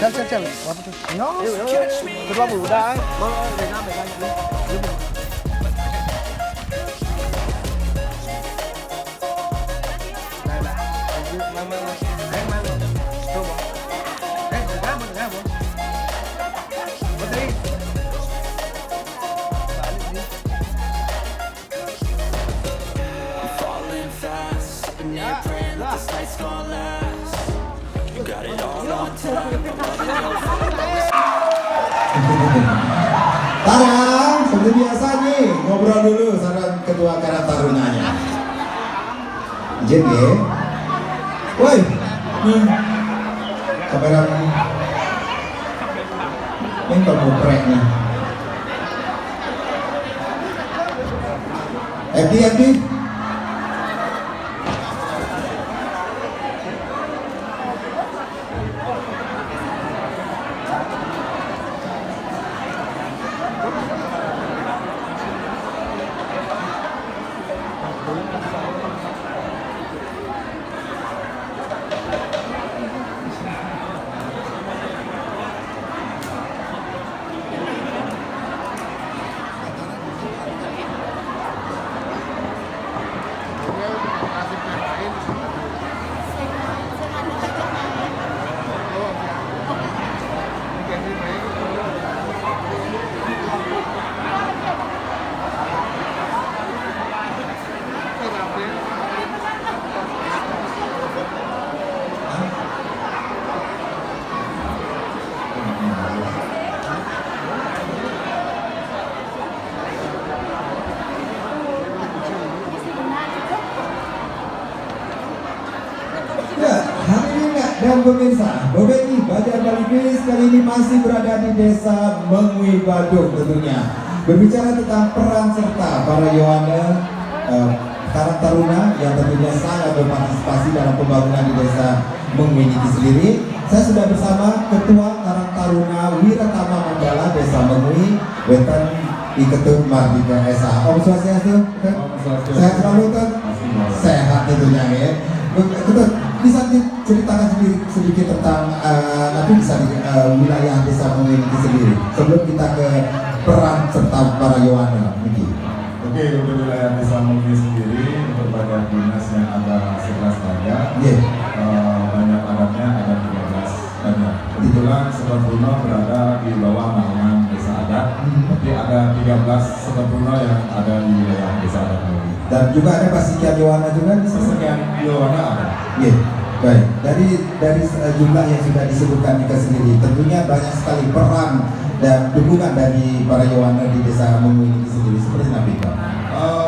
Cel. Apa tuh? No. Kedua bu, udah. Mau pegang. Tarang, seperti biasa nih, ngobrol dulu sama ketua Karang Tarunanya. Izin ya. Woi, kamera ini kamu prek nih. Edi. Dan pemirsa, Bobeni Banjar Bali Quiz kali ini masih berada di desa Mengwi Badung tentunya. Berbicara tentang peran serta para Yohana Karang Taruna yang tentunya sangat berpartisipasi dalam pembangunan di desa Mengwi ini sendiri. Saya sudah bersama Ketua Karang Taruna Wiratama Mandala Desa Mengwi, Wetan Iketum Mardika SA. Om Swastiastu, sehat selalu kan? Sehat tentunya ya. Bisa diceritakan sedikit tentang nanti bisa wilayah desa Mengwi ini sendiri sebelum kita ke peran serta para Yohana ini. Oke, untuk wilayah desa Mengwi sendiri untuk badan dinas yang ada 11 banyak, banyak adatnya ada 13 banyak. Kebetulan Setepuno berada di bawah naungan desa adat, tapi ada 13 Setepuno yang ada di wilayah desa adat Mengwi. Dan juga ada Pasikian Yohana juga di sini. Pasikian Yohana ada. Iya, baik. Dari jumlah yang sudah disebutkan Nika sendiri, tentunya banyak sekali peran dan dukungan dari para Yohana di desa Mengwi ini sendiri. Seperti apa Pak?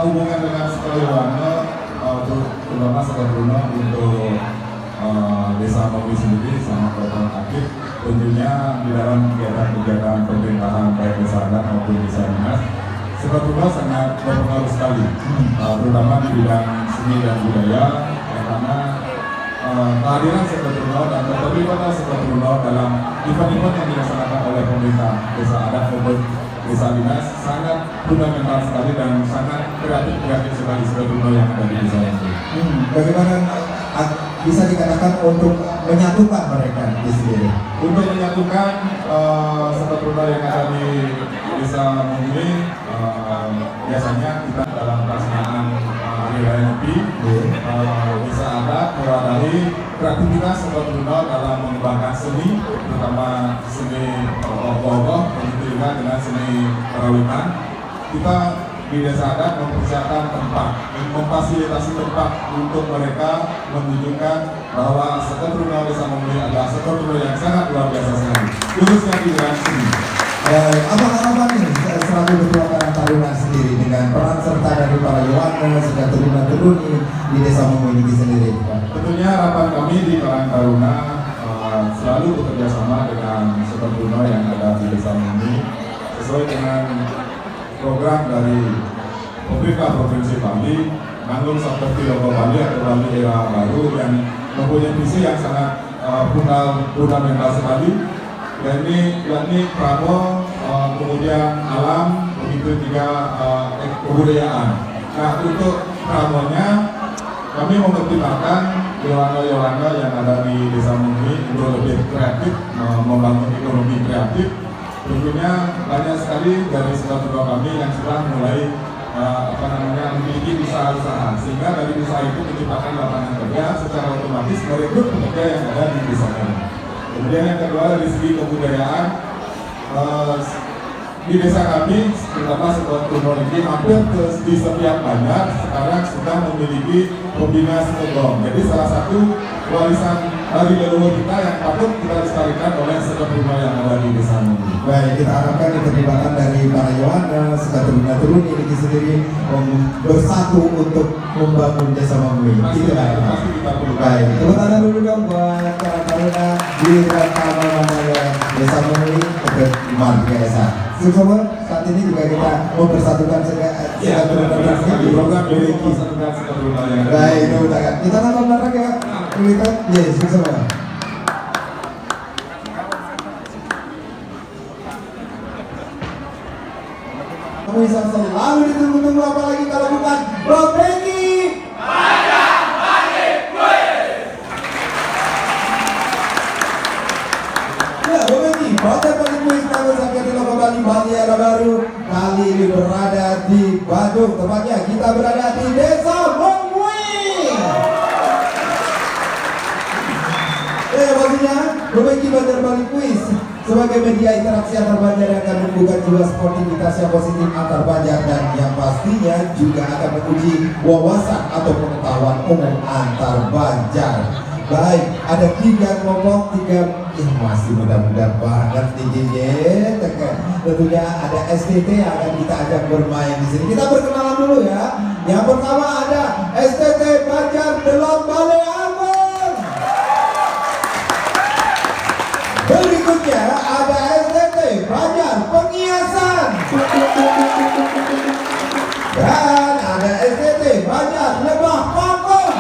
Hubungan dengan sekolah Yohana, terutama Setepuno untuk desa Mengwi sendiri sangat kooperatif. Tentunya di dalam kegiatan pemerintahan baik desa adat maupun desa dinas, Setepuno sangat berpengaruh sekali, terutama di bidang seni dan budaya, karena kehadiran Setepuno dan keterlibatan Setepuno dalam event-event yang dilaksanakan oleh pemerintah desa adat maupun desa dinas sangat fundamental sekali dan sangat kreatif sekali Setepuno yang ada di desa ini. Bagaimana bisa dikatakan untuk menyatukan mereka di sini? Untuk menyatukan Setepuno yang ada di desa Mengwi, biasanya kita dalam pelaksanaan hari raya Nyepi bisa ada mewadahi kreativitas Setepuno dalam mengembangkan seni, terutama seni ogoh-ogoh, begitu juga dengan seni karawitan. Kita di desa adat mempersiapkan tempat, memfasilitasi tempat untuk mereka menunjukkan bahwa Setepuno desa Mengwi adalah Setepuno yang sangat luar biasa sekali, khususnya di bidang seni. Apa harapan nih selaku Ketua Karang Taruna sendiri dengan peran serta dari para Yohana sudah turun-turuni di desa Mengwi ini sendiri? Tentunya harapan kami di Karang Taruna selalu bekerja sama dengan Setepuno yang ada di desa Mengwi sesuai dengan program dari pemerintah Provinsi Bali, Nanggung seperti Logo Bali atau Bali Era Baru yang mempunyai visi yang sangat fundamental sekali, yakni pramo, kemudian alam, begitu juga kebudayaan. Nah, untuk pramonya kami mempertimbangkan Yohana yang ada di desa Mengwi untuk lebih kreatif membangun ekonomi kreatif. Tentunya banyak sekali dari saudara kami yang sudah mulai memiliki usaha-usaha, sehingga dari usaha itu menciptakan lapangan kerja secara otomatis merekrut pekerja yang ada di desa kami. Kemudian yang kedua dari segi kebudayaan, di desa kami terutama setelah teknologi hampir di setiap banjar sekarang sudah memiliki pembina sekolah. Jadi salah satu warisan dari leluhur kita yang patut kita lestarikan oleh setiap rumah yang ada di desa ini. Baik, kita harapkan keterlibatan dari para Yohana, seketuruna turun ini sendiri bersatu untuk membangun desa Mangui. Pasti kita perlu. Baik, tepuk tangan dulu dong buat para taruna di desa Mangui untuk Marga Esa. Semua saat ini juga kita mempersatukan seketuruna di program ini mempersatukan seketuruna yang ada. Baik, tepuk tangan. Kita nonton bareng ya. Kita, yes, semua. Bisa selalu ditunggu-tunggu, apalagi kalau bukan Bang Benny. Ya, Bang Benny, Bajar Bali Kuis namun sakit di Loka Bali, Bali era baru. Kali ini berada di Badung, tepatnya kita berada di Desa Mangui. Ya, pastinya Bang Benny Bajar Bali Kuis sebagai media interaksi antar banjar yang akan membuka jiwa sportivitas yang positif antar banjar dan yang pastinya juga akan menguji wawasan atau pengetahuan umum antar banjar. Baik, ada 3 kelompok, masih mudah-mudahan banget nih JJ. Tentunya ada STT yang akan kita ajak bermain di sini. Kita berkenalan dulu ya. Yang pertama ada STT Banjar Delok Bale Agung. Berikutnya ada STT Banjar Pengiasan. Dan ada STT Banjar Lebah Pangkong.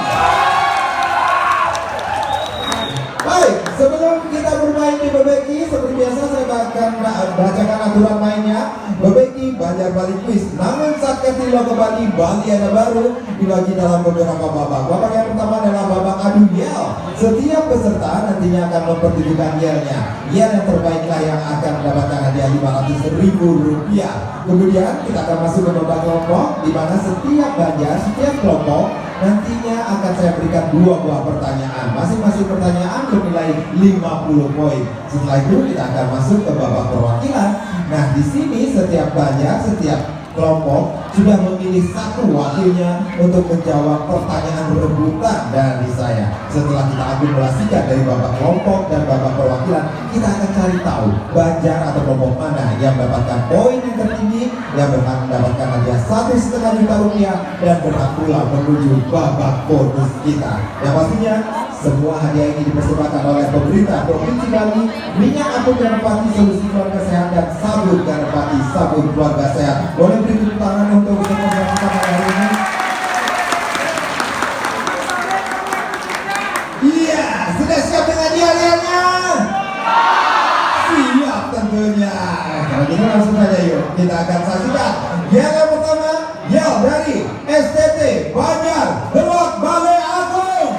Baik, sebelum kita bermain di Bebeki, seperti biasa saya akan bacakan aturan mainnya. Bebeki Banjar Bali Kuis, namun saat di Loka Bali, Bali ada baru dibagi dalam beberapa babak. Babak yang pertama adalah babak adu yel. Setiap peserta nantinya akan mempertunjukkan yelnya. Yel yang terbaiklah yang akan mendapatkan hadiah Rp500.000. Kemudian kita akan masuk ke babak kelompok, di mana setiap banjar, setiap kelompok nantinya akan saya berikan 2 buah pertanyaan. Masing-masing pertanyaan bernilai 50 poin. Setelah itu kita akan masuk ke babak perwakilan. Nah, di sini setiap banjar, setiap kelompok sudah memilih 1 wakilnya untuk menjawab pertanyaan rebutan dari saya. Setelah kita akumulasikan dari babak kelompok dan babak perwakilan, kita akan cari tahu banjar atau kelompok mana yang mendapatkan poin yang tertinggi, yang berhak mendapatkan hadiah Rp1,5 juta dan berhak pula menuju babak bonus kita. Yang pastinya semua hadiah ini dipersembahkan oleh pemerintah Provinsi Bali, minyak apung Ganapati solusi keluarga sehat dan sabun Ganapati sabun keluarga sehat. Boleh beri tepuk tangan untuk sponsor kita hari ini. Iya, sudah siap dengan hadiahnya? Siap tentunya. Kalau gitu langsung saja yuk, kita akan saksikan yang pertama, yel dari STT Banjar Delok Bale Agung.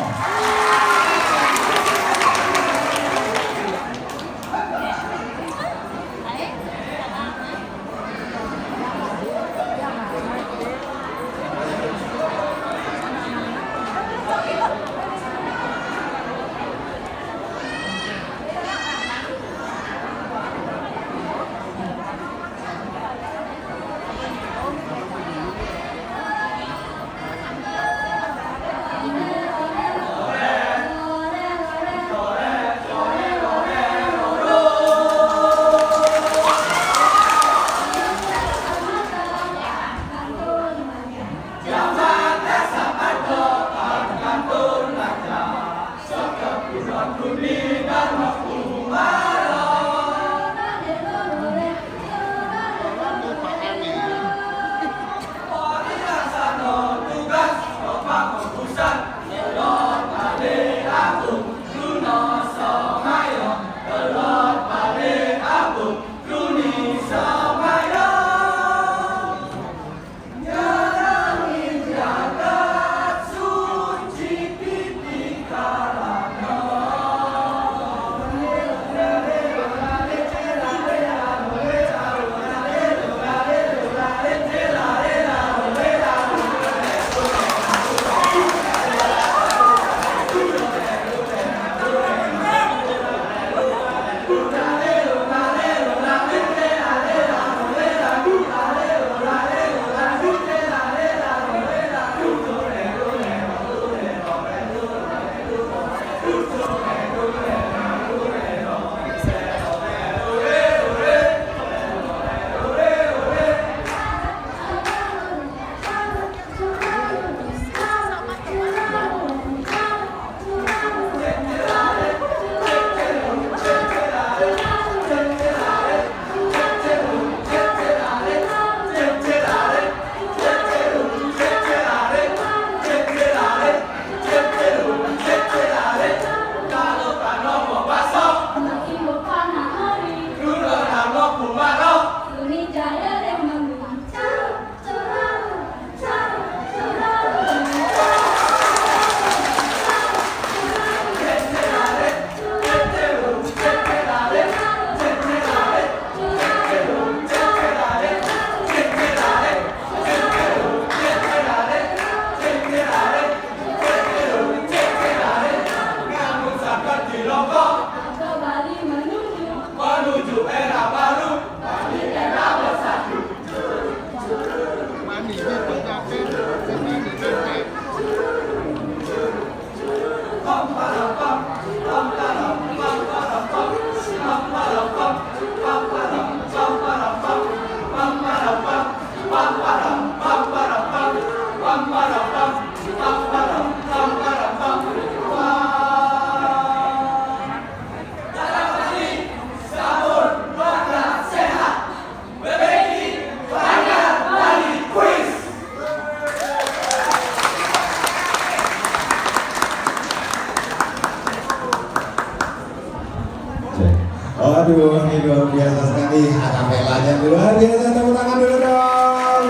Aduh, ini luar biasa sekali. Akapelanya luar biasa. Tepuk tangan dulu dong.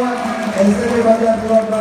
STB Banjar Keluarga